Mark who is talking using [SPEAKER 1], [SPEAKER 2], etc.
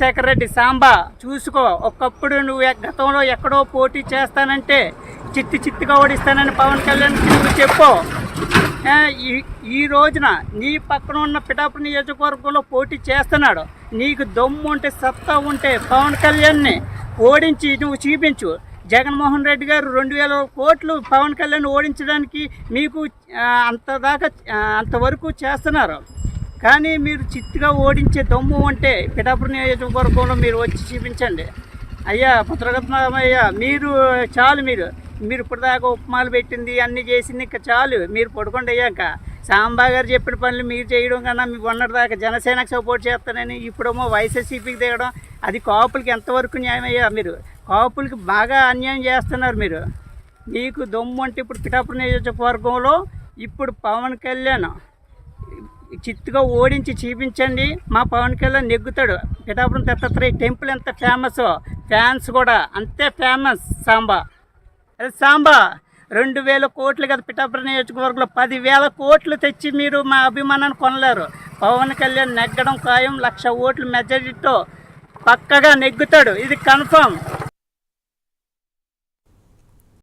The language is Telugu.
[SPEAKER 1] శేఖర్ రెడ్డి సాంబా చూసుకో, ఒకప్పుడు నువ్వు గతంలో ఎక్కడో పోటీ చేస్తానంటే చిత్తుగా ఓడిస్తానని పవన్ కళ్యాణ్కి నువ్వు చెప్పు. ఈ రోజున నీ పక్కన ఉన్న పిఠాపురం నియోజకవర్గంలో పోటీ చేస్తున్నాడు. నీకు దమ్ము ఉంటే, సత్తా ఉంటే పవన్ కళ్యాణ్ని ఓడించి నువ్వు చూపించు. జగన్మోహన్ రెడ్డి గారు 2000 కోట్లు పవన్ కళ్యాణ్ ఓడించడానికి మీకు అంతవరకు చేస్తున్నారు. కానీ మీరు చిత్తుగా ఓడించే దమ్ము ఉంటే పిఠాపురం నియోజకవర్గంలో మీరు వచ్చి చూపించండి. అయ్యా పుత్రరత్నమయ్య, మీరు చాలు. మీరు ఇప్పటిదాకా ఉప్మాలు పెట్టింది అన్నీ చేసింది, ఇంకా చాలు. మీరు పడుకోండి అయ్యాక. సాంబా గారు చెప్పిన పనులు మీరు చేయడం కన్నా మీ మొన్నటిదాకా జనసేనకు సపోర్ట్ చేస్తానని ఇప్పుడేమో వైఎస్ఆర్సీపీకి దిగడం, అది కాపులకి ఎంతవరకు న్యాయం అయ్యా? మీరు కాపులకి బాగా అన్యాయం చేస్తున్నారు. మీకు దమ్ము అంటే ఇప్పుడు పిఠాపురం నియోజకవర్గంలో ఇప్పుడు పవన్ కళ్యాణ్ చిత్తుగా ఓడించి చూపించండి. మా పవన్ కళ్యాణ్ నెగ్గుతాడు. పిఠాపురం దత్తాత్రేయ టెంపుల్ ఎంత ఫేమస్, ఫ్యాన్స్ కూడా అంతే ఫేమస్. సాంబా 2000 కోట్లు కదా పిఠాపురం నియోజకవర్గంలో, 10,000 కోట్లు తెచ్చి మీరు మా అభిమానాన్ని కొనలేరు. పవన్ కళ్యాణ్ నెగ్గడం ఖాయం. 1,00,000 ఓట్లు మెజారిటీతో పక్కగా నెగ్గుతాడు. ఇది కన్ఫర్మ్.